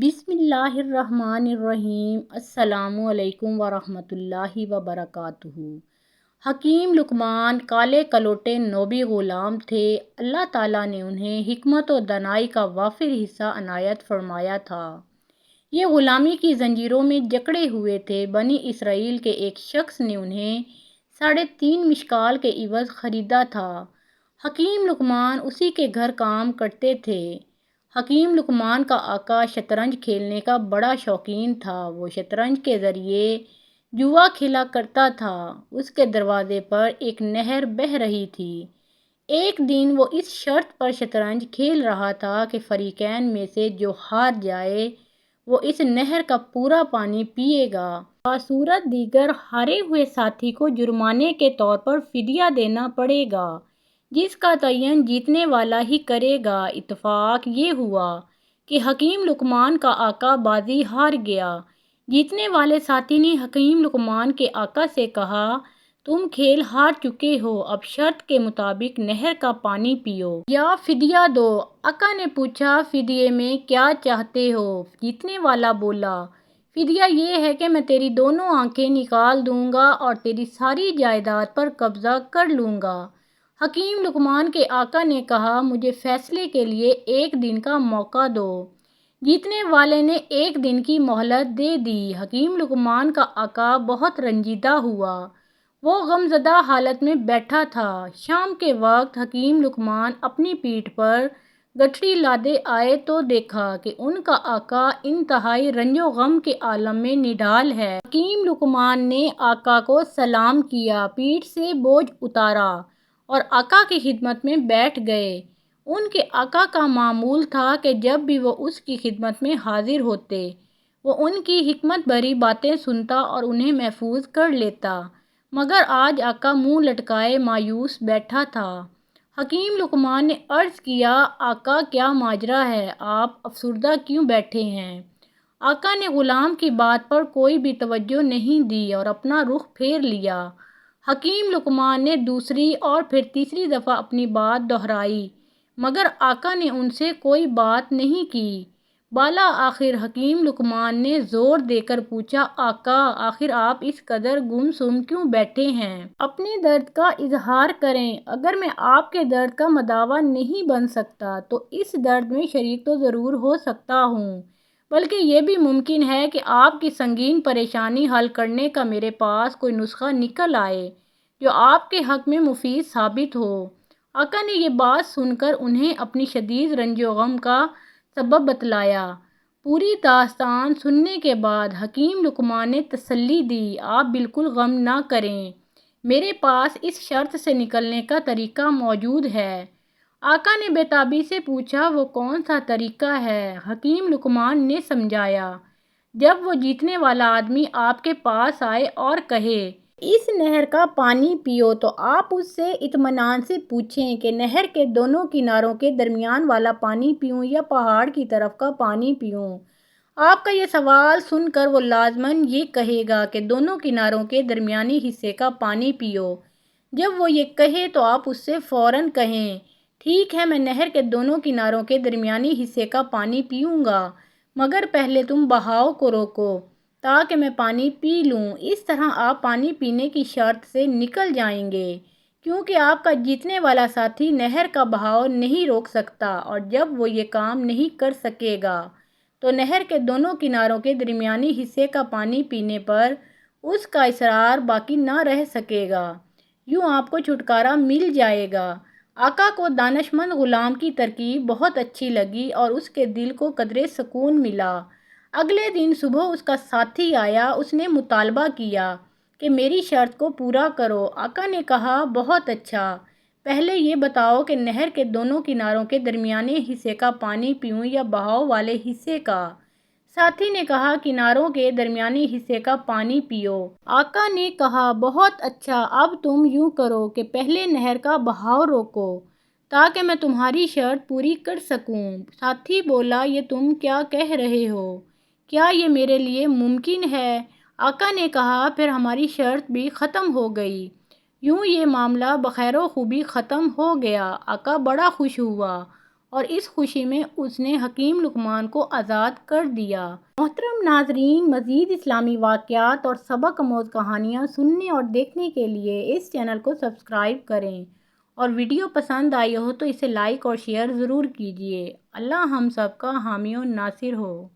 بسم اللہ الرحمن الرحیم۔ السلام علیکم ورحمۃ اللہ وبرکاتہ۔ حکیم لقمان کالے کلوٹے نوبی غلام تھے۔ اللہ تعالیٰ نے انہیں حکمت و دانائی کا وافر حصہ عنایت فرمایا تھا۔ یہ غلامی کی زنجیروں میں جکڑے ہوئے تھے۔ بنی اسرائیل کے ایک شخص نے انہیں 3.5 مشکال کے عوض خریدا تھا۔ حکیم لقمان اسی کے گھر کام کرتے تھے۔ حکیم لقمان کا آقا شطرنج کھیلنے کا بڑا شوقین تھا۔ وہ شطرنج کے ذریعے جوا کھیلا کرتا تھا۔ اس کے دروازے پر ایک نہر بہہ رہی تھی۔ ایک دن وہ اس شرط پر شطرنج کھیل رہا تھا کہ فریقین میں سے جو ہار جائے وہ اس نہر کا پورا پانی پیے گا۔ بصورت دیگر ہارے ہوئے ساتھی کو جرمانے کے طور پر فدیہ دینا پڑے گا، جس کا تعین جیتنے والا ہی کرے گا۔ اتفاق یہ ہوا کہ حکیم لقمان کا آقا بازی ہار گیا۔ جیتنے والے ساتھی نے حکیم لقمان کے آقا سے کہا، تم کھیل ہار چکے ہو، اب شرط کے مطابق نہر کا پانی پیو یا فدیہ دو۔ آقا نے پوچھا، فدیے میں کیا چاہتے ہو؟ جیتنے والا بولا، فدیہ یہ ہے کہ میں تیری دونوں آنکھیں نکال دوں گا اور تیری ساری جائیداد پر قبضہ کر لوں گا۔ حکیم لقمان کے آقا نے کہا، مجھے فیصلے کے لیے 1 دن کا موقع دو۔ جیتنے والے نے 1 دن کی مہلت دے دی۔ حکیم لقمان کا آقا بہت رنجیدہ ہوا۔ وہ غم زدہ حالت میں بیٹھا تھا۔ شام کے وقت حکیم لقمان اپنی پیٹھ پر گٹھڑی لادے آئے تو دیکھا کہ ان کا آقا انتہائی رنج و غم کے عالم میں نڈال ہے۔ حکیم لقمان نے آقا کو سلام کیا، پیٹھ سے بوجھ اتارا اور آقا کی خدمت میں بیٹھ گئے۔ ان کے آقا کا معمول تھا کہ جب بھی وہ اس کی خدمت میں حاضر ہوتے، وہ ان کی حکمت بھری باتیں سنتا اور انہیں محفوظ کر لیتا، مگر آج آقا منہ لٹکائے مایوس بیٹھا تھا۔ حکیم لقمان نے عرض کیا، آقا کیا ماجرا ہے؟ آپ افسردہ کیوں بیٹھے ہیں؟ آقا نے غلام کی بات پر کوئی بھی توجہ نہیں دی اور اپنا رخ پھیر لیا۔ حکیم لقمان نے دوسری اور پھر تیسری دفعہ اپنی بات دہرائی، مگر آقا نے ان سے کوئی بات نہیں کی۔ بالآخر حکیم لقمان نے زور دے کر پوچھا، آقا آخر آپ اس قدر گم سم کیوں بیٹھے ہیں؟ اپنے درد کا اظہار کریں۔ اگر میں آپ کے درد کا مداوا نہیں بن سکتا تو اس درد میں شریک تو ضرور ہو سکتا ہوں، بلکہ یہ بھی ممکن ہے کہ آپ کی سنگین پریشانی حل کرنے کا میرے پاس کوئی نسخہ نکل آئے جو آپ کے حق میں مفید ثابت ہو۔ آقا نے یہ بات سن کر انہیں اپنی شدید رنج و غم کا سبب بتلایا۔ پوری داستان سننے کے بعد حکیم لقمان نے تسلی دی، آپ بالکل غم نہ کریں، میرے پاس اس شرط سے نکلنے کا طریقہ موجود ہے۔ آقا نے بے تابی سے پوچھا، وہ کون سا طریقہ ہے؟ حکیم لقمان نے سمجھایا، جب وہ جیتنے والا آدمی آپ کے پاس آئے اور کہے، اس نہر کا پانی پیو، تو آپ اس سے اطمینان سے پوچھیں کہ نہر کے دونوں کناروں کے درمیان والا پانی پیوں یا پہاڑ کی طرف کا پانی پیوں؟ آپ کا یہ سوال سن کر وہ لازماً یہ کہے گا کہ دونوں کناروں کے درمیانی حصے کا پانی پیو۔ جب وہ یہ کہے تو آپ اس سے فوراً کہیں، ٹھیک ہے، میں نہر کے دونوں کناروں کے درمیانی حصے کا پانی پیوں گا، مگر پہلے تم بہاؤ کو روکو تاکہ میں پانی پی لوں۔ اس طرح آپ پانی پینے کی شرط سے نکل جائیں گے، کیونکہ آپ کا جیتنے والا ساتھی نہر کا بہاؤ نہیں روک سکتا، اور جب وہ یہ کام نہیں کر سکے گا تو نہر کے دونوں کناروں کے درمیانی حصے کا پانی پینے پر اس کا اصرار باقی نہ رہ سکے گا۔ یوں آپ کو چھٹکارا مل جائے گا۔ آقا کو دانش مند غلام کی ترکیب بہت اچھی لگی اور اس کے دل کو قدرے سکون ملا۔ اگلے دن صبح اس کا ساتھی آیا۔ اس نے مطالبہ کیا کہ میری شرط کو پورا کرو۔ آقا نے کہا، بہت اچھا، پہلے یہ بتاؤ کہ نہر کے دونوں کناروں کے درمیانے حصے کا پانی پیوں یا بہاؤ والے حصے کا؟ ساتھی نے کہا، کناروں کے درمیانی حصے کا پانی پیو۔ آقا نے کہا، بہت اچھا، اب تم یوں کرو کہ پہلے نہر کا بہاؤ روکو تاکہ میں تمہاری شرط پوری کر سکوں۔ ساتھی بولا، یہ تم کیا کہہ رہے ہو؟ کیا یہ میرے لیے ممکن ہے؟ آقا نے کہا، پھر ہماری شرط بھی ختم ہو گئی۔ یوں یہ معاملہ بخیر و خوبی ختم ہو گیا۔ آقا بڑا خوش ہوا اور اس خوشی میں اس نے حکیم لقمان کو آزاد کر دیا۔ محترم ناظرین، مزید اسلامی واقعات اور سبق آموز کہانیاں سننے اور دیکھنے کے لیے اس چینل کو سبسکرائب کریں، اور ویڈیو پسند آئی ہو تو اسے لائک اور شیئر ضرور کیجیے۔ اللہ ہم سب کا حامی و ناصر ہو۔